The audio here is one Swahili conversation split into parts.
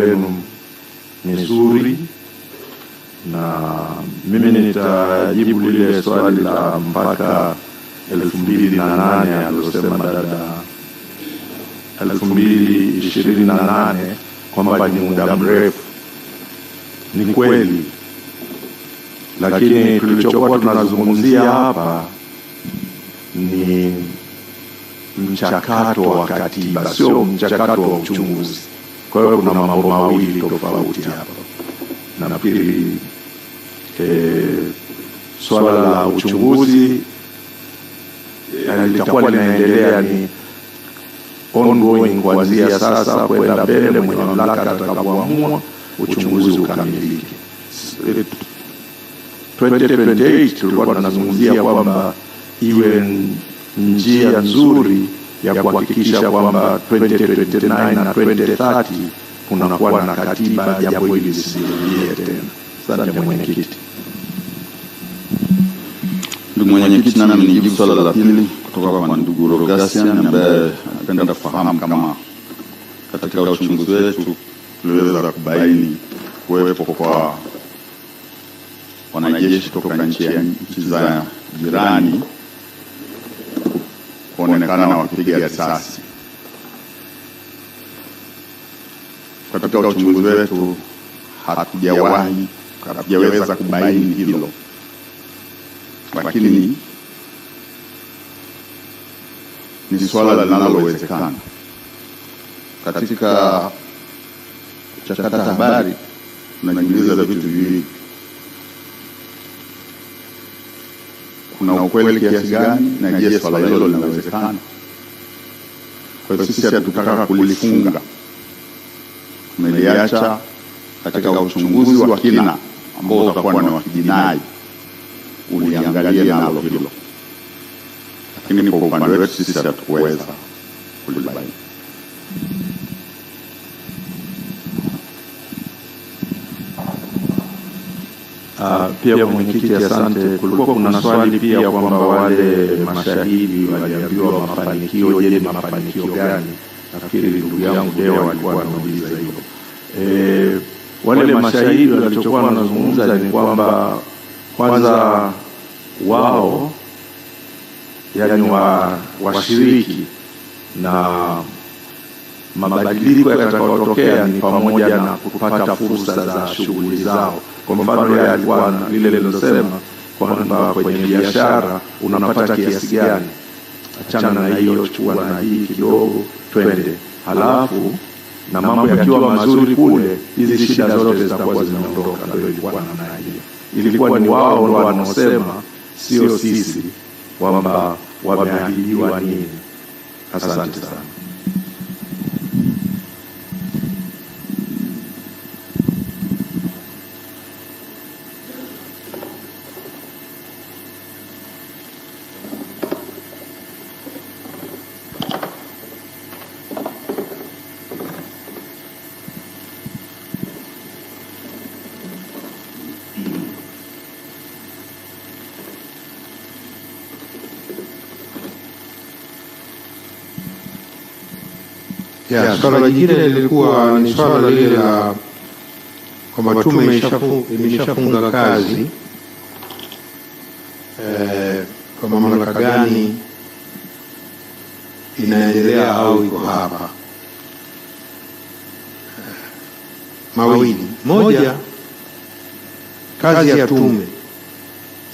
yenu nzuri, na mimi nitajibu lile swali la mpaka 2008 alilosema dada 2028 kwamba ni muda mrefu. Ni kweli, lakini tulichokuwa tunazungumzia hapa ni mchakato wa katiba, sio mchakato wa uchunguzi. Kwa hiyo kuna mambo mawili tofauti hapa. Na nafikiri swala la uchunguzi litakuwa linaendelea, ni ongoing kuanzia sasa kwenda mbele, mwenye mamlaka atakapoamua uchunguzi ukamilike. 2028 tulikuwa tunazungumzia kwamba iwe njia nzuri ya kuhakikisha kwamba 2029 na 2030 kunakuwa na katiba, jambo hili lisirudie tena. Asante mwenyekiti. Ndugu mwenyekiti, nami nijibu swala la pili kutoka kwa ndugu Rogasian ambaye anapenda kufahamu kama katika uchunguzi wetu tuliweza kubaini kuwepo kwa wanajeshi kutoka nchi za jirani kuonekana wakipiga risasi. Katika uchunguzi wetu hatujaweza kubaini hilo, lakini ni swala linalowezekana. Katika kuchakata habari tunajiuliza vitu viwili: kuna ukweli kiasi gani, na je, swala hilo linawezekana? Kwa hiyo sisi hatutaka kulifunga, tumeliacha katika uchunguzi wa kina ambao utakuwa ni wa kijinai uliangalia nalo hilo, lakini kwa upande wetu sisi hatukuweza kulibaini. Pia mwenyekiti, asante. Kulikuwa kuna swali pia kwamba wale mashahidi waliambiwa mafanikio. Je, ni mafanikio gani? Nafikiri ndugu yangu Deo alikuwa anauliza hilo. Wale mashahidi walichokuwa wanazungumza ni kwamba kwanza wao, yani washiriki na mabadiliko yatakayotokea ni pamoja na kupata fursa za shughuli zao. Kwa mfano yeye alikuwa lile lilosema kwamba kwenye biashara unapata kiasi gani, achana na hiyo, chukua na hii kidogo, twende. Halafu na mambo yakiwa mazuri kule, hizi shida zote zitakuwa zimeondoka. Ndio ilikuwa namna hiyo. Ilikuwa ni wao ndio wanaosema, sio sisi, kwamba wameahidiwa nini. Asante sana. Swala jingine lilikuwa ni swala lile la kwamba tume imeshafunga kazi kwa mamlaka gani inaendelea au iko hapa. Mawili: moja, kazi ya tume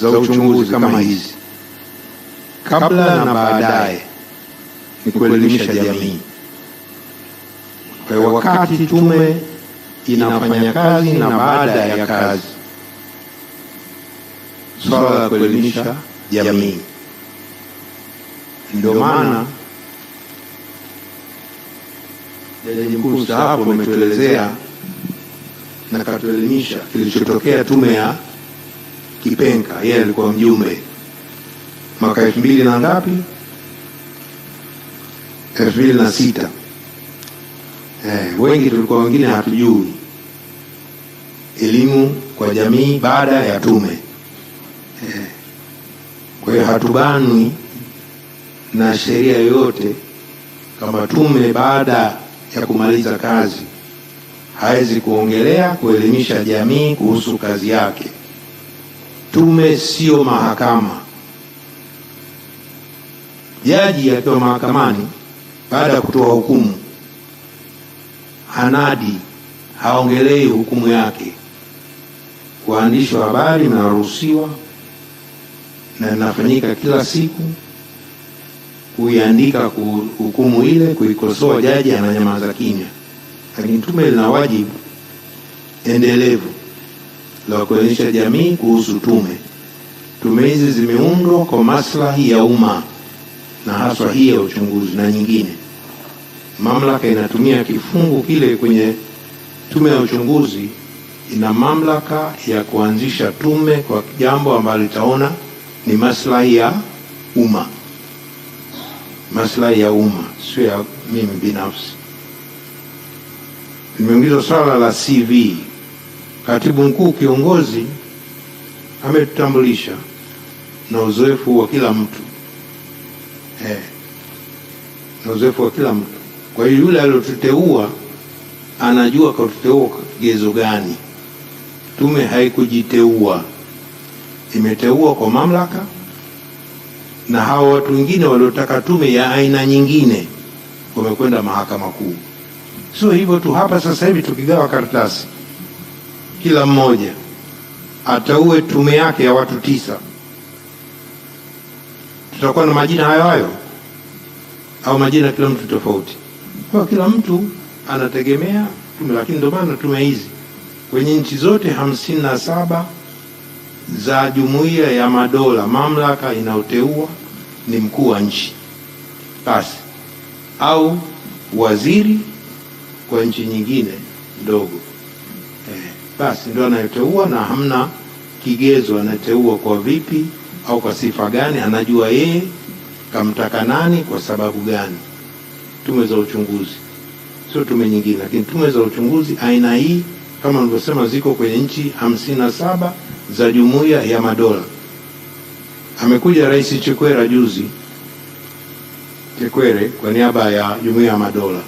za uchunguzi kama hizi kabla na baadaye ni kuelimisha jamii. Kwa wakati tume inafanya kazi na baada ya kazi, swala la kuelimisha jamii. Ndio maana Jaji Mkuu mstaafu ametuelezea na katuelimisha kilichotokea tume ya Kipenka. Yeye alikuwa mjumbe mwaka 2000 na ngapi, 2006. Wengi tulikuwa wengine hatujui elimu kwa jamii baada ya tume. Kwa hiyo hatubanwi na sheria yoyote kama tume baada ya kumaliza kazi hawezi kuongelea kuelimisha jamii kuhusu kazi yake. Tume sio mahakama. Jaji akiwa mahakamani baada ya kutoa hukumu hanadi, haongelei hukumu yake. Waandishi wa habari mnaruhusiwa, na inafanyika kila siku, kuiandika hukumu ile, kuikosoa jaji, ananyamaza kimya. Lakini tume lina wajibu endelevu la kuelimisha jamii kuhusu tume. Tume hizi zimeundwa kwa maslahi ya umma, na haswa hii ya uchunguzi na nyingine. Mamlaka inatumia kifungu kile kwenye tume ya uchunguzi, ina mamlaka ya kuanzisha tume kwa jambo ambalo litaona ni maslahi ya umma. Maslahi ya umma, sio ya mimi binafsi. Nimeongeza swala la CV. Katibu mkuu kiongozi ametutambulisha na uzoefu wa kila mtu. Na uzoefu wa kila mtu. Kwa hiyo yule aliyotuteua anajua kututeua kwa kigezo gani. Tume haikujiteua, imeteua kwa mamlaka, na hao watu wengine waliotaka tume ya aina nyingine wamekwenda mahakama kuu. Sio hivyo tu, hapa sasa hivi tukigawa karatasi, kila mmoja ataue tume yake ya watu 9, tutakuwa na majina hayo hayo au majina kila mtu tofauti? Kwa kila mtu anategemea tume. Lakini ndio maana tume hizi kwenye nchi zote 57 za Jumuiya ya Madola, mamlaka inayoteua ni mkuu wa nchi basi, au waziri kwa nchi nyingine ndogo, basi ndio anayeteua, na hamna kigezo anateua kwa vipi au kwa sifa gani. Anajua yeye kamtaka nani kwa sababu gani. Tume za uchunguzi, sio tume nyingine. Lakini tume za uchunguzi aina hii, kama nilivyosema, ziko kwenye nchi 57 za Jumuiya ya Madola. Amekuja Rais Chikwera juzi, Chikwere kwa niaba ya Jumuiya ya Madola,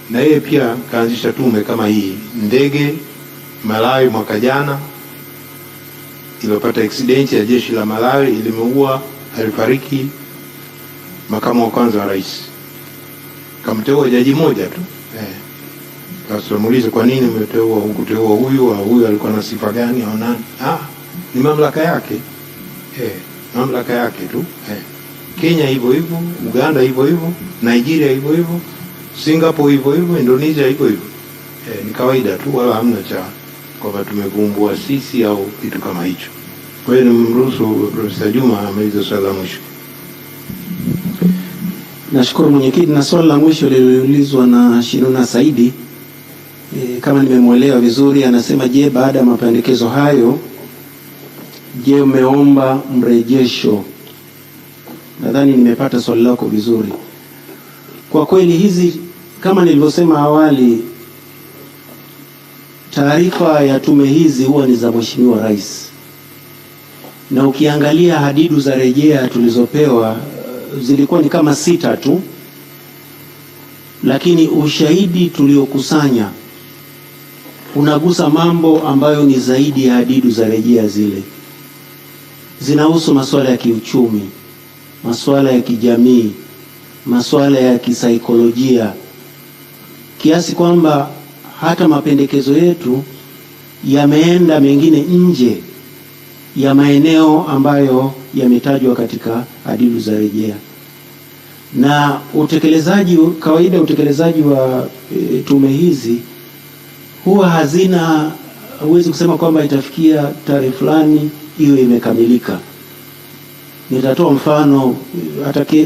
na yeye pia kaanzisha tume kama hii. Ndege Malawi mwaka jana iliyopata accident ya jeshi la Malawi ilimeua, alifariki makamu wa kwanza wa rais. Kamteua jaji moja tu. Sasa muulize, kwa nini umeteua hukuteua huyu au huyu, alikuwa na sifa gani au nani? Ni mamlaka yake. Mamlaka yake tu. Kenya hivyo hivyo, Uganda hivyo hivyo, Nigeria hivyo hivyo, Singapore hivyo hivyo, Indonesia hivyo hivyo. Ni kawaida tu, wala hamna cha kwamba tumevumbua sisi au kitu kama hicho. Kwa hiyo nimruhusu Profesa Juma amalize swali la mwisho. Nashukuru mwenyekiti. Na swali la mwisho lililoulizwa na Shinuna Saidi, kama nimemuelewa vizuri, anasema je, baada ya mapendekezo hayo, je, umeomba mrejesho? Nadhani nimepata swali lako vizuri. Kwa kweli hizi, kama nilivyosema awali, taarifa ya tume hizi huwa ni za Mheshimiwa Rais, na ukiangalia hadidu za rejea tulizopewa zilikuwa ni kama 6 tu, lakini ushahidi tuliokusanya unagusa mambo ambayo ni zaidi ya hadidu za rejea zile. Zinahusu masuala ya kiuchumi, masuala ya kijamii, masuala ya kisaikolojia, kiasi kwamba hata mapendekezo yetu yameenda mengine nje ya maeneo ambayo yametajwa katika hadidu za rejea. Na utekelezaji, kawaida utekelezaji wa tume hizi huwa hazina, huwezi kusema kwamba itafikia tarehe fulani hiyo imekamilika. Nitatoa mfano,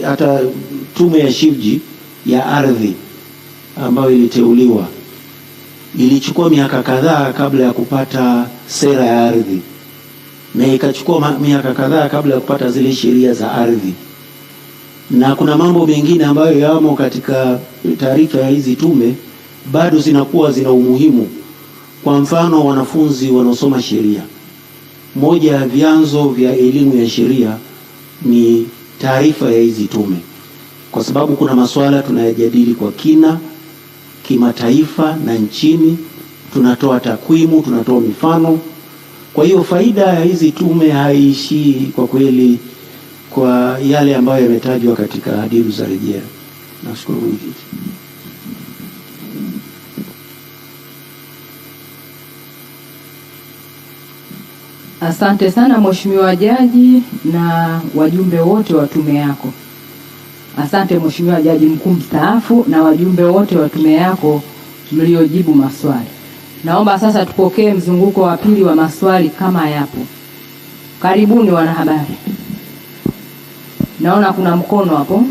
hata tume ya Shivji ya ardhi ambayo iliteuliwa ilichukua miaka kadhaa kabla ya kupata sera ya ardhi, na ikachukua miaka kadhaa kabla ya kupata zile sheria za ardhi. Na kuna mambo mengine ambayo yamo katika taarifa ya hizi tume bado zinakuwa zina umuhimu. Kwa mfano, wanafunzi wanaosoma sheria, moja ya vyanzo vya elimu ya sheria ni taarifa ya hizi tume, kwa sababu kuna masuala tunayajadili kwa kina kimataifa na nchini, tunatoa takwimu, tunatoa mifano. Kwa hiyo faida ya hizi tume haiishii kwa kweli kwa yale ambayo yametajwa katika hadidu za rejea. Nashukuru mwenyekiti. Asante sana Mheshimiwa Jaji na wajumbe wote wa tume yako. Asante Mheshimiwa Jaji Mkuu mstaafu na wajumbe wote wa tume yako mliojibu maswali. Naomba sasa tupokee mzunguko wa pili wa maswali kama yapo. Karibuni wanahabari. Naona kuna mkono hapo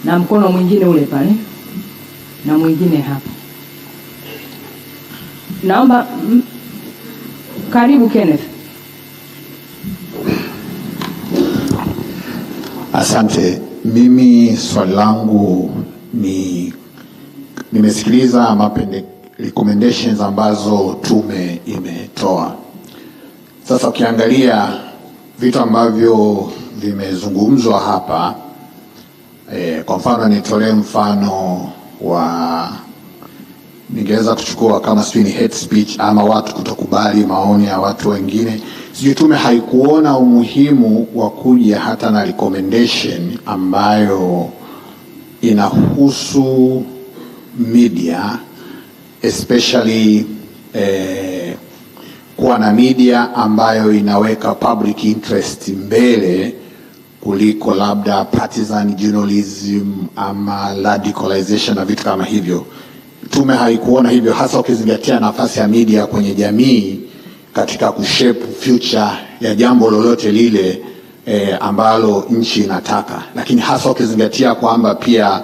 na mkono mwingine ule pale na mwingine hapa. Naomba karibu Kenneth. Asante. Mimi swali langu ni nimesikiliza recommendations ambazo tume imetoa. Sasa ukiangalia vitu ambavyo vimezungumzwa hapa, kwa mfano nitolee mfano wa ningeweza kuchukua kama ni hate speech ama watu kutokubali maoni ya watu wengine. Sijui tume haikuona umuhimu wa kuja hata na recommendation ambayo inahusu media, especially kuwa na media ambayo inaweka public interest mbele kuliko labda partisan journalism ama radicalization na vitu kama hivyo. Tume haikuona hivyo, hasa ukizingatia nafasi ya media kwenye jamii katika kushape future ya jambo lolote lile ambalo nchi inataka. Lakini hasa ukizingatia kwamba pia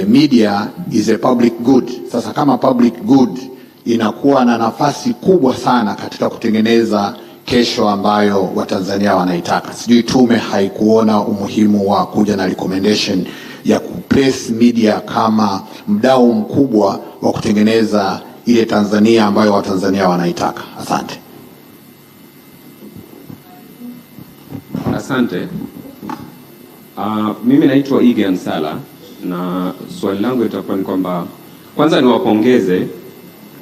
media is a public good. Sasa kama public good inakuwa na nafasi kubwa sana katika kutengeneza kesho ambayo Watanzania wanaitaka. Sijui tume haikuona umuhimu wa kuja na recommendation ya kuplace media kama mdau mkubwa wa kutengeneza ile Tanzania ambayo Watanzania wanaitaka. Asante. Asante. Mimi naitwa Egan Sala na swali langu litakuwa ni kwamba kwanza niwapongeze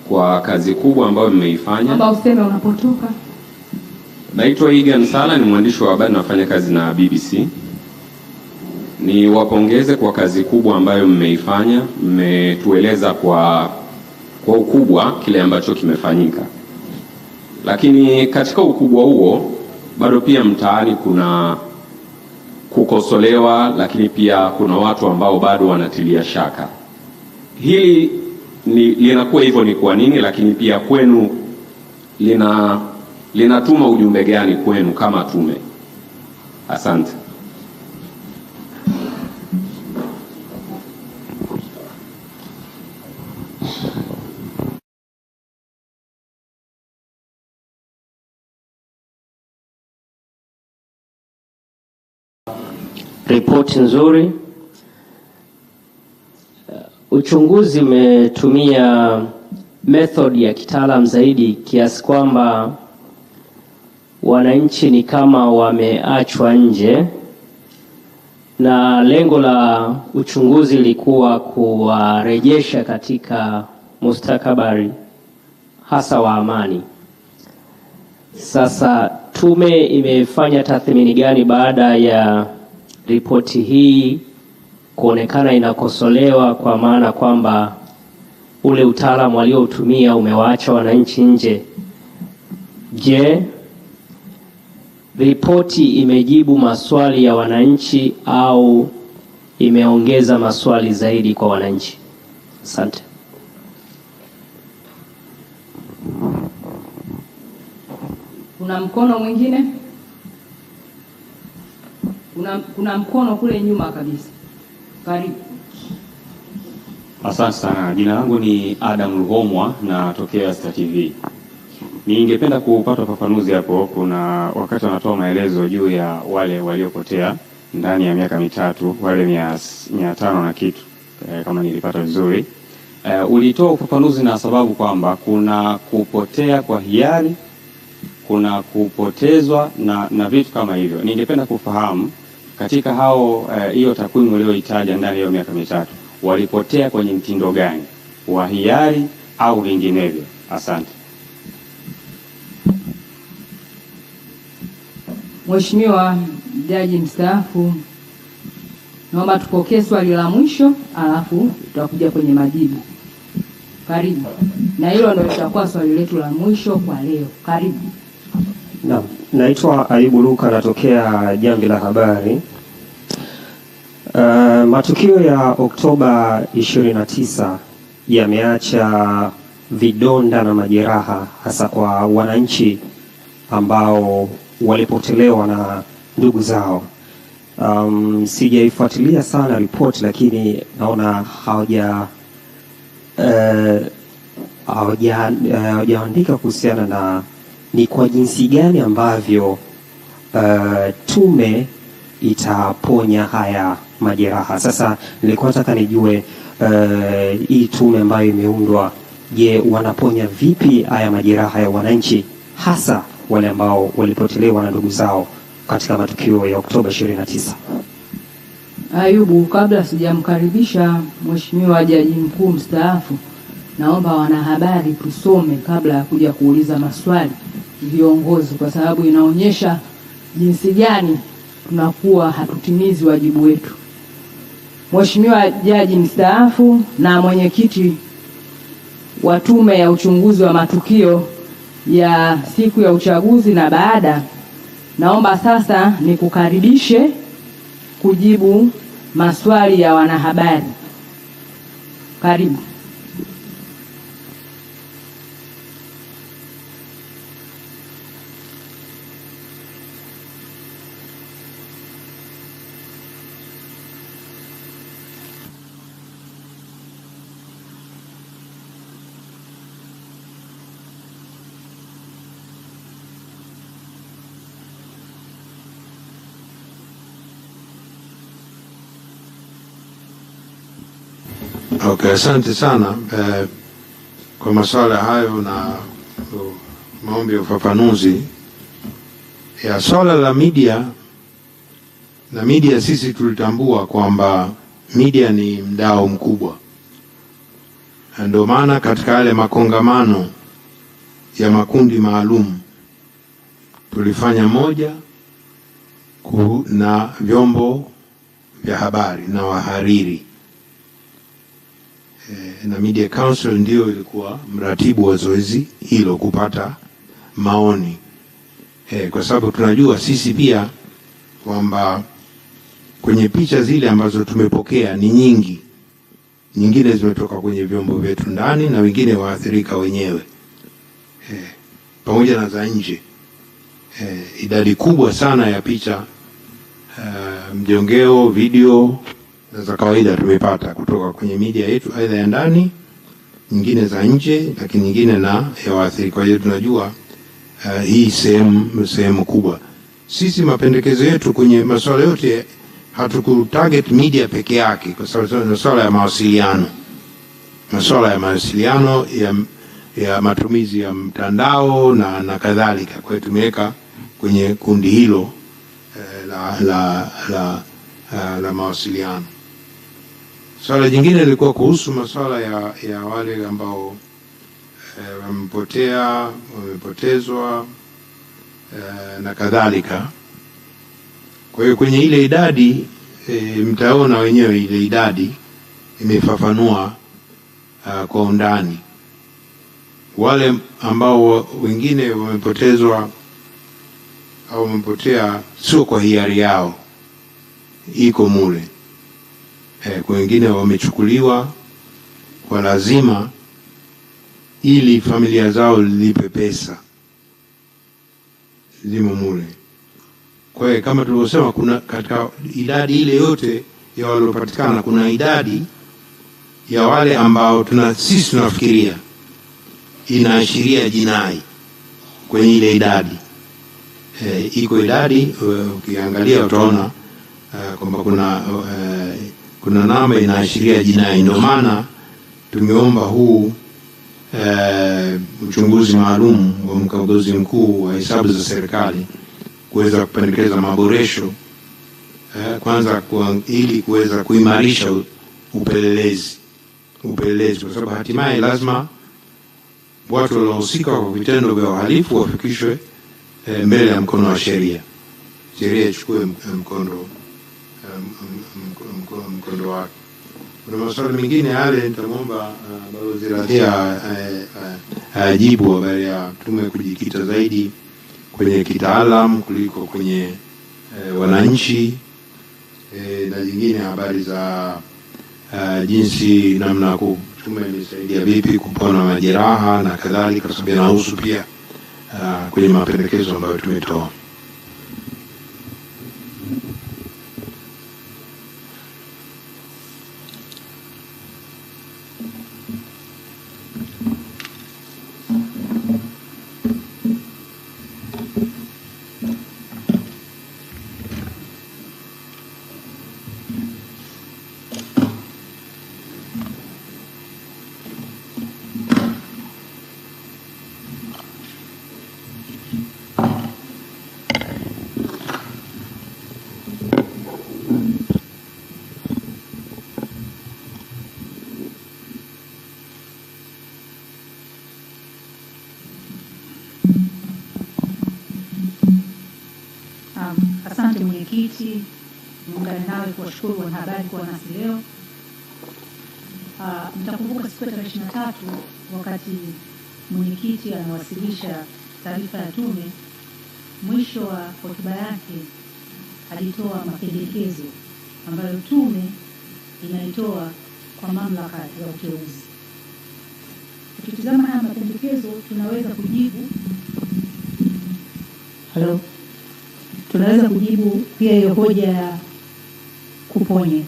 kwa kazi kubwa ambayo mmeifanya. Naomba useme unapotoka. Naitwa Egan Sala, ni mwandishi wa habari, nafanya kazi na BBC. Niwapongeze kwa kazi kubwa ambayo mmeifanya, mmetueleza kwa ukubwa kile ambacho kimefanyika. Lakini katika ukubwa huo bado pia mtaani kuna kukosolewa, lakini pia kuna watu ambao bado wanatilia shaka. Hili linakuwa hivyo ni kwa nini, lakini pia kwenu linatuma ujumbe gani kwenu kama tume? Asante. Ripoti nzuri. Uchunguzi umetumia method ya kitaalamu zaidi kiasi kwamba wananchi ni kama wameachwa nje, na lengo la uchunguzi lilikuwa kuwarejesha katika mustakabali hasa wa amani. Sasa tume imefanya tathmini gani baada ya ripoti hii kuonekana inakosolewa, kwa maana kwamba ule utaalamu waliotumia umewaacha wananchi nje? Je, ripoti imejibu maswali ya wananchi au imeongeza maswali zaidi kwa wananchi? Asante. Kuna mkono mwingine? Kuna mkono kule nyuma kabisa. Karibu. Asante sana. Jina langu ni Adam Ruhomwa na tokea Star TV. Ningependa kupata ufafanuzi hapo. Kuna wakati wanatoa maelezo juu ya wale waliopotea ndani ya miaka mitatu, wale 500 na kitu, kama nilipata vizuri. Ulitoa ufafanuzi na sababu kwamba kuna kupotea kwa hiari, kuna kupotezwa na vitu kama hivyo. Ningependa kufahamu katika hao hiyo takwimu ulioitaja ndani ya miaka mitatu, walipotea kwenye mtindo gani? wa hiari au vinginevyo? Asante. Mheshimiwa Jaji mstaafu, naomba tupokee swali la mwisho alafu tutakuja kwenye majibu. Karibu. Na hilo ndio litakuwa swali letu la mwisho kwa leo. Karibu. Naam, naitwa Ayubu Luka, natokea Jamvi la Habari. Matukio ya Oktoba 29 yameacha vidonda na majeraha hasa kwa wananchi ambao walipotelewa na ndugu zao. Sijaifuatilia sana report, lakini naona hawajaandika kuhusiana na ni kwa jinsi gani ambavyo tume itaponya haya majeraha. Sasa nilikuwa nataka nijue hii tume ambayo imeundwa, je, wanaponya vipi haya majeraha ya wananchi, hasa wale ambao walipotelewa na ndugu zao katika matukio ya Oktoba 29? Ayubu, kabla sijamkaribisha Mheshimiwa Jaji Mkuu mstaafu, naomba wanahabari tusome kabla ya kuja kuuliza maswali viongozi, kwa sababu inaonyesha jinsi gani tunakuwa hatutimizi wajibu wetu. Mheshimiwa Jaji mstaafu na mwenyekiti wa Tume ya Uchunguzi wa Matukio ya siku ya uchaguzi na baada, naomba sasa nikukaribishe kujibu maswali ya wanahabari. Karibu. Okay, asante sana kwa maswala hayo na maombi ya ufafanuzi. Ya swala la media, na media sisi tulitambua kwamba media ni mdau mkubwa. Ndio maana katika yale makongamano ya makundi maalum tulifanya moja na vyombo vya habari na wahariri. Na Media Council ndio ilikuwa mratibu wa zoezi hilo kupata maoni. Kwa sababu tunajua sisi pia kwamba kwenye picha zile ambazo tumepokea ni nyingi. Nyingine zimetoka kwenye vyombo vyetu ndani na wengine waathirika wenyewe. Pamoja na za nje. Idadi kubwa sana ya picha, mjongeo, video na za kawaida tumepata kutoka kwenye media yetu, aidha ya ndani, nyingine za nje, lakini nyingine na ya waathirika. Kwa hiyo tunajua hii sehemu kubwa. Sisi mapendekezo yetu kwenye masuala yote hatukutarget media peke yake, kwa sababu masuala ya mawasiliano, ya matumizi ya mtandao na kadhalika. Kwa hiyo tumeweka kwenye kundi hilo la mawasiliano. Swala jingine lilikuwa kuhusu masuala ya wale ambao wamepotezwa na kadhalika. Kwa hiyo kwenye ile idadi mtaona wenyewe ile idadi imefafanua kwa undani. Wale ambao wengine wamepotezwa au wamepotea sio kwa hiari yao, iko mule. Kwa wengine wamechukuliwa kwa lazima ili familia zao lipe pesa, zimo mule. Kwa hiyo kama tulivyosema, kuna katika idadi ile yote ya waliopatikana kuna idadi ya wale ambao sisi tunafikiria inaashiria jinai kwenye ile idadi. Iko idadi ukiangalia utaona kwamba kuna namba inaashiria jinai. Ndio maana tumeomba huu uchunguzi maalum wa mkaguzi mkuu wa hesabu za serikali kuweza kupendekeza maboresho kwanza ili kuweza kuimarisha upelelezi upelelezi, kwa sababu hatimaye lazima watu wanaohusika kwa vitendo vya uhalifu wafikishwe mbele ya mkono wa sheria, sheria ichukue mkondo wake. Kuna maswali mengine yale nitamwomba Balozi Radhia ajibu, habari ya tume kujikita zaidi kwenye kitaalam kuliko kwenye wananchi, na zingine habari za jinsi namna tume imesaidia vipi kupona majeraha na kadhalika, kwa sababu yanahusu pia kwenye mapendekezo ambayo tumetoa. Asante mwenyekiti, muungane nawe kuwashukuru wanahabari kwa nasi leo. Mtakumbuka siku ya tarehe 23 wakati mwenyekiti anawasilisha taarifa ya tume, mwisho wa hotuba yake alitoa mapendekezo ambayo tume inaitoa kwa mamlaka ya uteuzi. Tukitizama haya mapendekezo tunaweza kujibu pia hiyo hoja ya kuponya.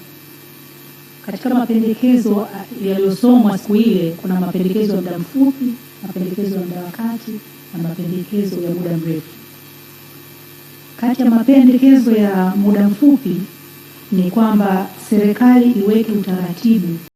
Katika mapendekezo yaliyosomwa siku ile kuna mapendekezo ya muda mfupi, mapendekezo ya muda wa kati na mapendekezo ya muda mrefu. Kati ya mapendekezo ya muda mfupi ni kwamba serikali iweke utaratibu